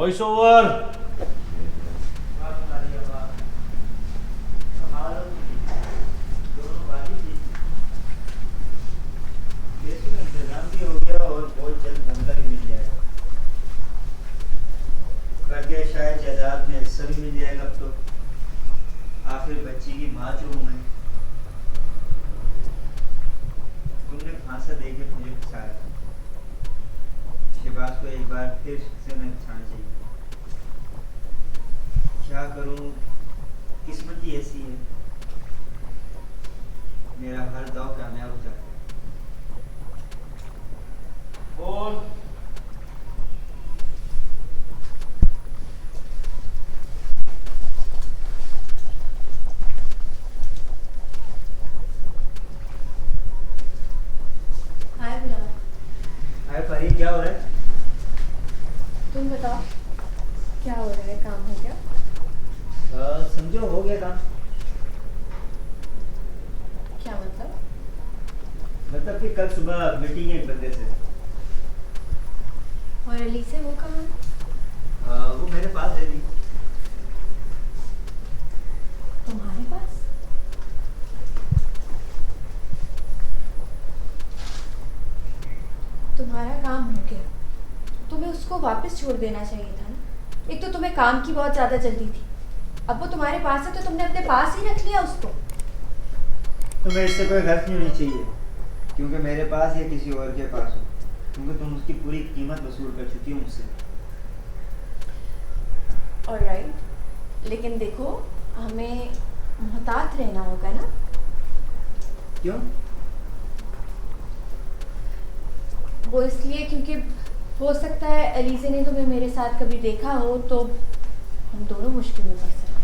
Voice over. इंतजाम भी हो गया और बहुत जल्द बंदा भी मिल जाएगा। करके शायद जायदाद में हिस्सा भी मिल जाएगा। अब तो आखिर बच्ची की माँ जो हूँ मैं, तुमने फांसा दे के मुझे फंसाया। शहबाज को एक बार फिर से मैं फंसाना चाहिए। क्या करूं, किस्मत ही ऐसी है, मेरा हर दाव कामयाब हो जाता है। कौन? हाय बिलाल। हाय फरीद, क्या हो रहा है? तुम बताओ क्या हो रहा है, काम हो गया? समझो हो गया काम। क्या मतलब? मतलब कि कल सुबह मीटिंग है एक बंदे से। और अली से वो कहाँ है? वो मेरे पास है दी। तुम्हारे पास? तुम्हारा काम हो गया, तुम्हें उसको वापस छोड़ देना चाहिए था ना। एक तो तुम्हें काम की बहुत ज्यादा जल्दी थी, अब वो तुम्हारे पास है तो तुमने अपने पास ही रख लिया उसको। तुम्हें इससे कोई गलत नहीं होनी चाहिए, क्योंकि मेरे पास या किसी और के पास हो, क्योंकि तुम उसकी पूरी कीमत वसूल कर चुकी हो मुझसे। ऑलराइट, लेकिन देखो हमें मुहतात रहना होगा ना। क्यों? वो इसलिए क्योंकि हो सकता है अलीज़े ने तुम्हें मेरे साथ कभी देखा हो तो हम दोनों मुश्किल में पड़ सकते हैं।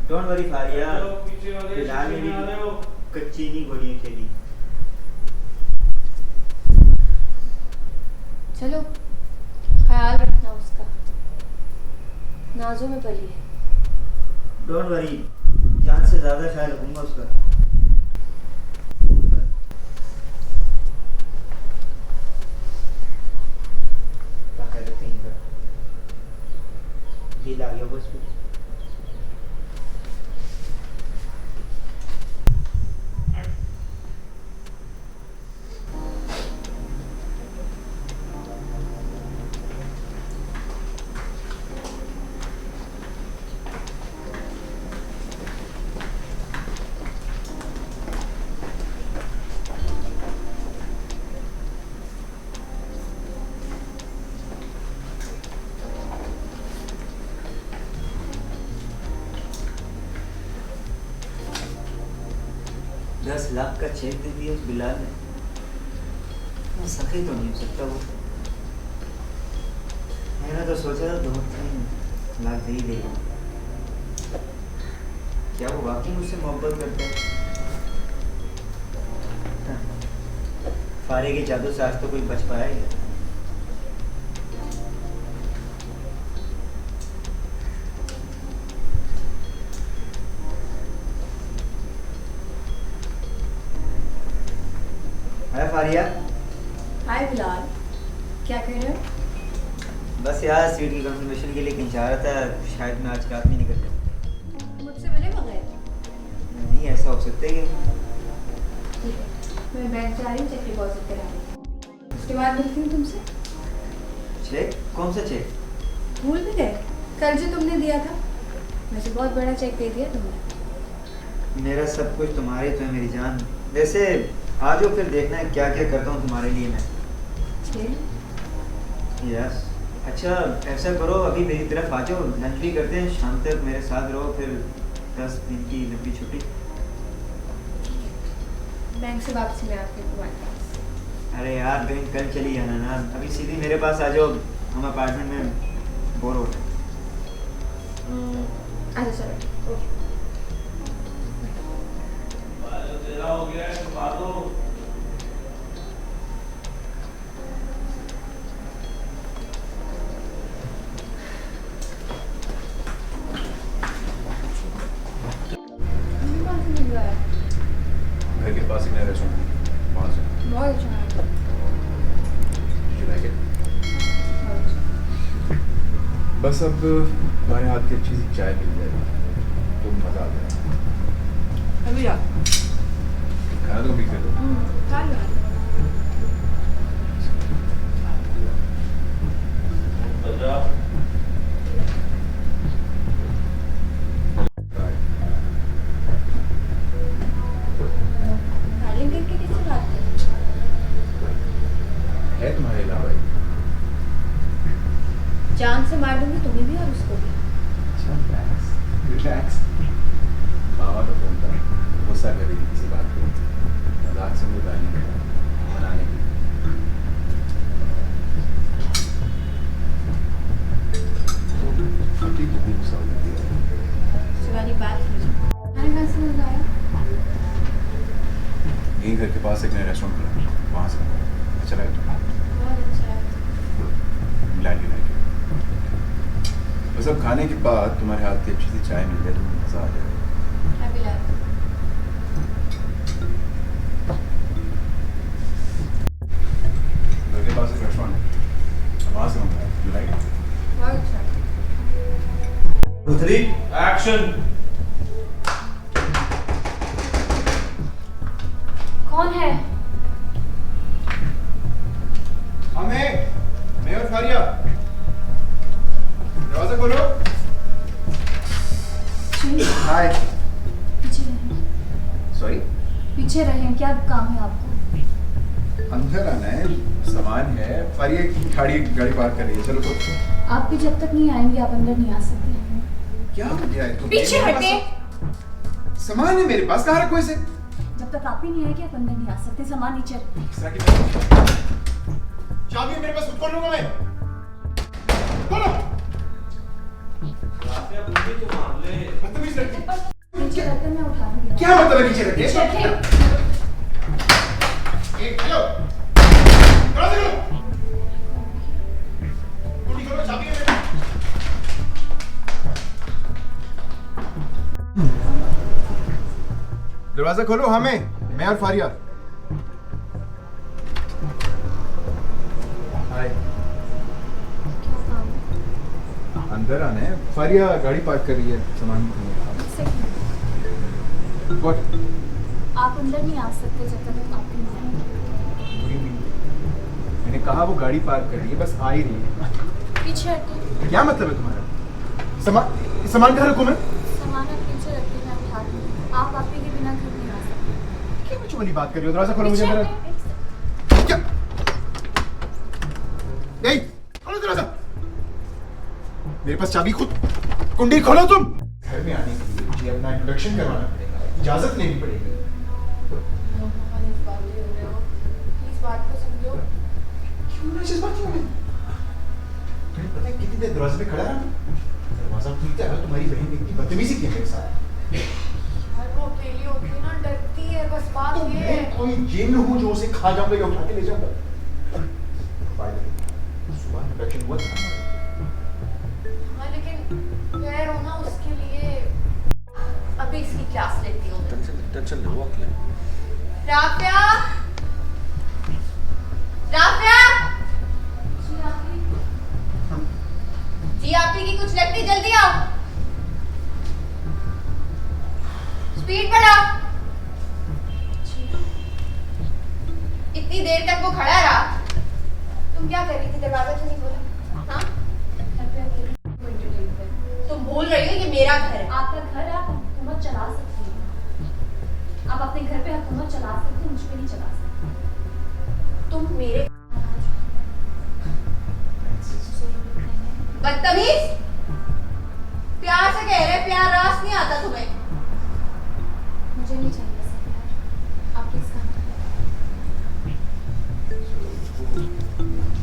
डोंट वरी फारिया, पीछे वाले बिलाल ने में आ रहे हो। भी कच्ची नहीं गोलियां खेली। चलो ख्याल रखना उसका, नाजों में पली है। डोंट वरी, जान से ज्यादा ख्याल रखूंगा उसका। बाकायदा कहीं का दिल आ गया बस फिर। $10 लाख का चेक दे दिया उस बिलाल ने। वो सखी तो नहीं हो सकता वो। मैंने तो सोचा था 2-3 लाख दे ही देगा। क्या वो वाकई मुझसे मोहब्बत करता है? फारे के जादू से आज तो कोई बच पाया ही। हाय फारिया। हाय बिलाल, क्या कह रहे हो? बस यार सीट की कंफर्मेशन के लिए कहीं जा रहा था, शायद मैं आज रात में निकल जाऊँ। मुझसे मिले बगैर? नहीं, ऐसा हो सकता है कि ठीक है, मैं बैंक जा रही हूँ, चेक डिपॉजिट करा रही हूँ, उसके बाद मिलती हूँ तुमसे। चेक? कौन सा चेक? भूल भी गए कल जो तुमने दिया था? वैसे बहुत बड़ा चेक दे दिया तुमने। मेरा सब कुछ तुम्हारे तो है मेरी जान। वैसे आज हो फिर देखना है क्या क्या करता हूँ तुम्हारे लिए मैं। यस। अच्छा ऐसा करो, अभी मेरी तरफ आ जाओ, लंच भी करते हैं, शाम तक मेरे साथ रहो, फिर 10 दिन की लंबी छुट्टी। बैंक से वापसी में आती हूँ तुम्हारे पास। अरे यार बहन कल चली जाना ना, अभी सीधी मेरे पास आ जाओ, हम अपार्टमेंट में बोर हो रहे हैं। अच्छा चलो ओके। तेरा हो गया है तो बात हो। कहाँ से मिल रहा है? घर के पास ही मेरा रेस्टोरेंट, वहाँ से। बहुत अच्छा है। You like it? बहुत अच्छा। बस अब तुम्हारे हाथ की अच्छी सी चाय मिल जाएगी तो मज़ा आ जाएगा। अभी रात खाना तो भी कर दो। खा लो। बजा डार्लिंग करके किससे बात कर? है तुम्हारे अलावा जान से मार दूंगी तुम्हें भी और उसको भी। रिलैक्स। मामा का फोन था, गुस्सा कर रही थी किसी बात को, मजाक से मुझे गाली देना मनाने की। अभी कितनी गुस्सा हो जाती है। शिवानी बात नहीं। खाने कहाँ से मंगाया? यहीं घर के पास एक नया रेस्टोरेंट खुला, वहाँ से अच्छा लगा तुम्हें? बहुत अच्छा है। Like you. बस अब खाने के बाद तुम्हारे हाथ की अच्छी सी चाय मिल जाए तो मज़ा आ जाएगा। मैं भी लाती हूँ। घर के पास एक रेस्टोरेंट है, वहाँ से मंगाया। You like? बहुत अच्छा। Three action. कौन है? मैं और फारिया, दरवाजा खोलो। हाय। पीछे रहें। सॉरी, पीछे रहें, क्या काम है आपको? अंदर आना है, सामान है। फारिया गाड़ी पार्क कर रही है, चलो तो। आप भी जब तक नहीं आएंगे आप अंदर नहीं आ सकते। क्या हो गया है तुम्हें? पीछे हटे। सामान है मेरे पास, कहाँ रखो इसे? जब तक आप ही नहीं आएंगे आप अंदर नहीं आ सकते। सामान नीचे रखो। इस तरह की चाबी मेरे पास, खुद खोल लूंगा मैं। बोलो। राफिया बुद्धि तो मान ले। बदतमीज लड़की। नीचे रखकर मैं उठा दूंगी। क्या मतलब है नीचे रखे? नीचे रखें। हेलो, दरवाजा खोलो। कुंडी खोलो, चाबी है मेरे पास। दरवाजा खोलो। हाँ मैं और फारिया। हाय। क्या काम है? अंदर आना है। फारिया गाड़ी पार्क कर रही है, सामान एक सेकंड। व्हाट? आप अंदर नहीं आ सकते जब तक आप नहीं आएंगे। मैंने कहा वो गाड़ी पार्क कर रही है, बस आ ही रही है। पीछे हटे। क्या मतलब है तुम्हारा? सामान कहाँ रखूं मैं? सामान आप पीछे रखते मैं उठा दूंगी। आप आपके के बिना घर नहीं आ सकते। क्या बच्चों वाली बात कर रही हो? दरवाजा खोलो मुझे पीछे मेरा। हटे, एक सेकंड। क्या? यही खोलो दरवाजा। मेरे पास चाबी, खुद कुंडी खोलो तुम। घर में आने के लिए मुझे अपना इंट्रोडक्शन करवाना पड़ेगा, इजाजत लेनी पड़ेगी। प्लीज बात को समझो। क्यों ना इस बात में? तुम्हें पता है कितनी देर दरवाजे पे खड़ा रहा? दरवाजा खुलता है, तुम्हारी बहन ने इतनी बदतमीजी की है मेरे साथ। यार वो अकेली होती है ना, डरती है, बस बात तो ये मैं है। कोई जिन हूँ जो उसे खा जाऊंगा या उठा के ले जाऊंगा? सुबह इंट्रोडक्शन हुआ था। हाँ लेकिन खैर हो ना उसके लिए अभी इसकी क्लास लेती हूँ मैं। टेंशन लो वक्त ले। राफिया, राफिया। जी आपकी की कुछ लगती, जल्दी आओ। स्पीड बढ़ाओ। इतनी देर तक वो खड़ा रहा, तुम क्या कर रही थी? दरवाजा क्यों नहीं खोला? हाँ? तुम भूल रही हो ये मेरा घर है। आपका घर है, आप हुकूमत चला सकती हैं। आप अपने घर पे हुकूमत चला सकती हैं, मुझ पे नहीं चला सकती। तुम मेरे बदतमीज, प्यार से कह रहे, प्यार रास नहीं आता तुम्हें। मुझे नहीं चाहिए सब प्यार। आप किस काम का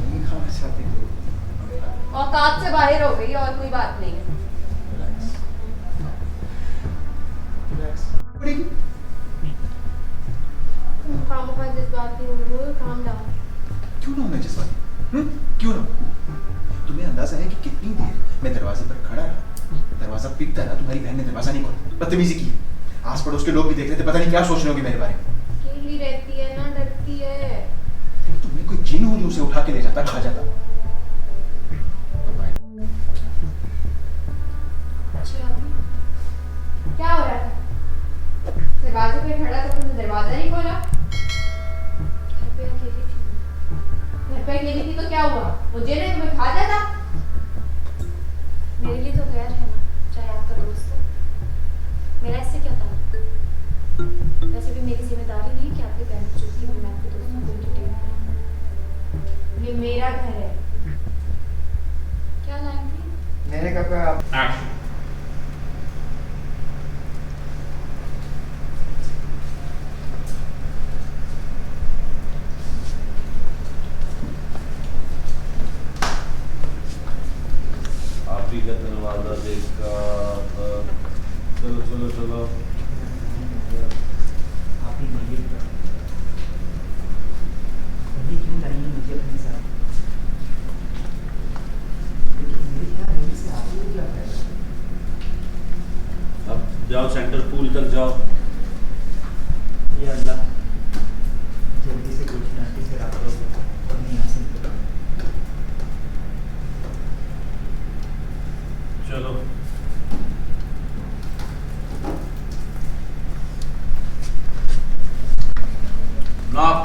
नहीं खाना चाहती तो औकात से बाहर हो गई और कोई बात नहीं है। रिलैक्स। तुम खामखा जज्बाती हो, काम डाउन। क्यों ना मैं जज्बाती? क्यों ना? तुम्हें अंदाजा है कि कितनी देर मैं दरवाजे पर खड़ा रहा, दरवाजा पीटता रहा, तुम्हारी बहन ने दरवाजा नहीं खोला, बदतमीजी की। आस पड़ोस के लोग भी देख रहे थे, पता नहीं क्या सोच रहे होंगे मेरे बारे में। अकेली रहती है ना, डरती है। तुम्हें कोई जिन हो जो उसे उठा के ले जाता, खा जाता। दरवाजे पे खड़ा था, तुमने दरवाजा नहीं खोला? घर पे अकेली थी। घर पे अकेली थी तो क्या हुआ? मुझे ने तुम्हें खा जाता? मेरे लिए तो गैर है ना, चाहे आपका दोस्त हो। मेरा इससे क्या था? वैसे भी मेरी जिम्मेदारी नहीं कि आपके पैर चुकी मैं आपके दोस्तों को एंटरटेन करूं। ये मेरा घर है। क्या लाइन थी? मैंने कहा आप एक्शन। आप ही का दरवाजा देखकर चलो चलो चलो। आप ही बोलिए अभी क्यों लाई है मुझे अपने साथ? लेकिन मेरे ख्याल में से आपको क्या फायदा? अब जाओ सेंटर पूल तक जाओ। ये अल्लाह जल्दी से कुछ नाटी से रात हो और मैं यहाँ से निकल। चलो नॉक।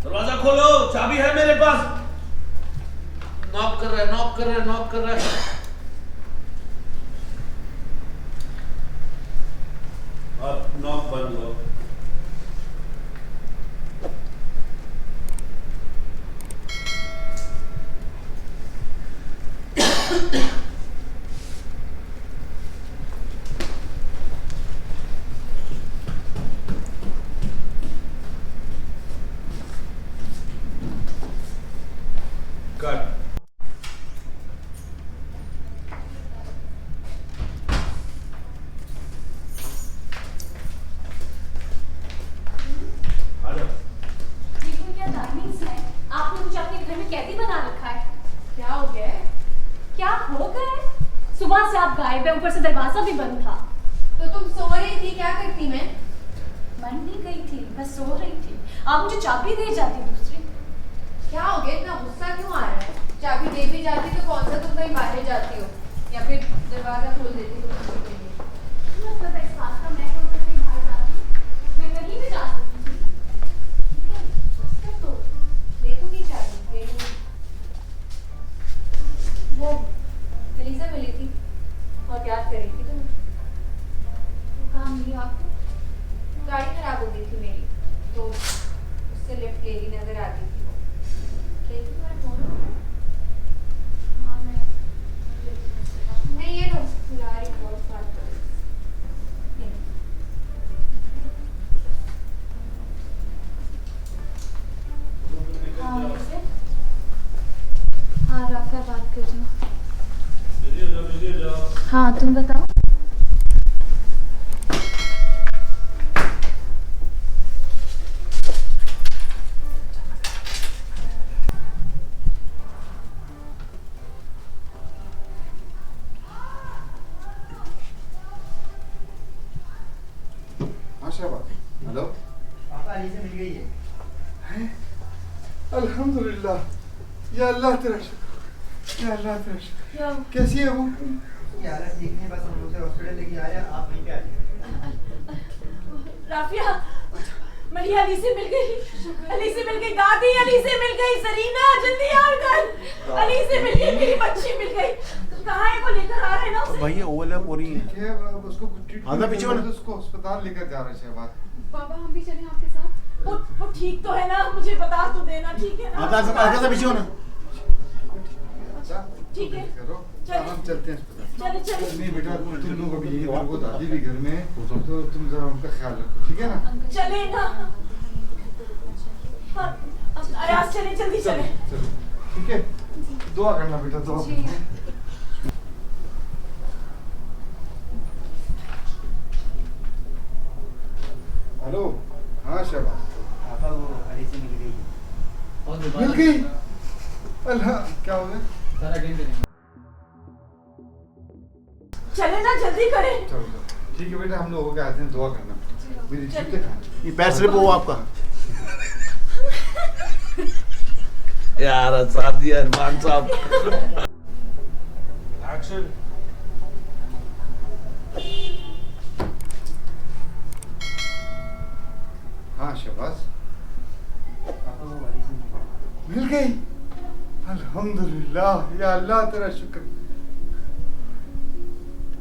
दरवाजा खोलो, चाबी है मेरे पास। नॉक कर रहा है, नॉक कर रहा है, नॉक कर रहा है। अब नॉक बंद हो। कट। आ जाओ। ये कोई क्या टाइमिंग्स है? आपने मुझे अपने घर में कैदी बना रखा है। क्या हो गया है? क्या हो गए? सुबह से आप गायब है, ऊपर से दरवाजा भी बंद था। तो तुम सो रही थी, क्या करती मैं? मैं नहीं गई थी, बस सो रही थी। आप मुझे चाबी दे जाती दूसरी। क्या हो गया? इतना गुस्सा क्यों आ रहा है? चाबी दे भी जाती तो कौन सा तुम कहीं बाहर जाती हो या फिर दरवाजा खोल देती तो किसी के लिए? मतलब है इस बात का, मैं कौन सा कहीं बाहर जाती हूँ? मैं कहीं भी जा सकती थी। ठीक है, उसका तो दे दूंगी चाबी, दे दूंगी। वो एलिजा मिली थी और याद कर रही थी तुम। वो काम मिली आपको? गाड़ी खराब हो गई थी मेरी, तो उससे लिफ्ट ले रही नजर आती थी वो। लेकिन तुम्हारा फोन हो गया? हाँ, मैं नहीं, ये लो बुला रही, बहुत बात कर रही। ये लो। हाँ वैसे हाँ राफा बात कर रही हूँ। बिजी हो जाओ। हाँ तुम बताओ। हाँ शहबाज, हेलो। पापा अली से मिल गई है। अल्हम्दुलिल्लाह, या अल्लाह तेरा शुक्र, या अल्लाह तेरा शुक्र। कैसी है वो? ये हालत देखने बस हम उसे हॉस्पिटल लेके आ रहे हैं, आप वहीं पे आ जाइए। राफिया, मरिया अली से मिल गई, अली से मिल गई, दादी अली से मिल गई, सरीना जल्दी आ घर, अली से मिल गई, मेरी बच्ची मिल गई। कहाँ है वो? लेकर आ रहे हैं ना उसे? भाई ये ओवरलैप हो रही है। अब उसको कुछ ट्रीटमेंट आधा पीछे वाला। तो उसको अस्पताल लेकर जा रहे हैं शहबाज। पापा हम भी चलें आपके साथ? वो ठीक तो है ना? मुझे बता तो देना, ठीक है ना? आधा पीछे होना। ठीक है। करो, चलिए। हम चलते हैं अस्पताल। चले चले। नहीं बेटा, तुम लोग अभी यही रहो, दादी भी घर में है, तो तुम जरा उनका ख्याल रखो, ठीक है ना? चले ना? हाँ, अयाज चले, जल्दी चले। चलो, ठीक है, दुआ करना बेटा, दुआ जी। करना। हेलो, हाँ शहबाज, पापा वो अली से मिल गई है। मिल गई? अल्लाह, क्या हो गया? चले ना, जल्दी करें। चलो चलो, ठीक है बेटा, हम लोग होके आते हैं, दुआ करना। मेरी जूते कहाँ हैं? ये पैर स्लिप हुआ आपका। यार हंसा दिया इरफान साहब। एक्शन। हाँ शहबाज, पापा वो वाली से मिल गई। अल्हम्दुलिल्लाह, या अल्लाह तेरा शुक्र।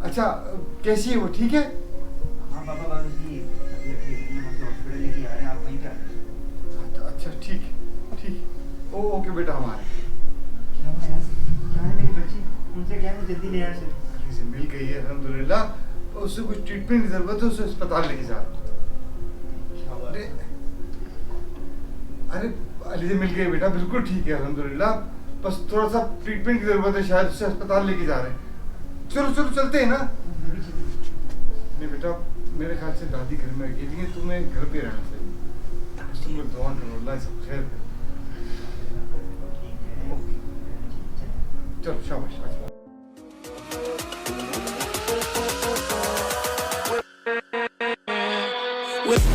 अच्छा कैसी है वो, ठीक है? हाँ पापा, बस उसकी तबीयत ठीक नहीं है, मतलब हॉस्पिटल लेके आ रहे हैं, आप वहीं पे आ जाइए। अच्छा ठीक ठीक। ओके बेटा, हमारे क्या हुआ यार, क्या है मेरी बच्ची, उनसे क्या है, जल्दी ले आ से। अली से मिल गई है अल्हम्दुलिल्लाह। उससे कुछ ट्रीटमेंट की जरूरत है, उसे अस्पताल लेके जा रहा हूं। अरे अरे अली से मिल गई बेटा, बिल्कुल ठीक है अल्हम्दुलिल्लाह। बस थोड़ा सा ट्रीटमेंट की जरूरत है, शायद उसे अस्पताल लेके जा रहे हैं। चलो चलो चलते हैं ना। नहीं बेटा, मेरे ख्याल से दादी घर में अकेली है, तुम्हें घर पे रहना चाहिए। बस तुम लोग दुआ करो, अल्लाह सब खैर करे। चलो शाबाश। With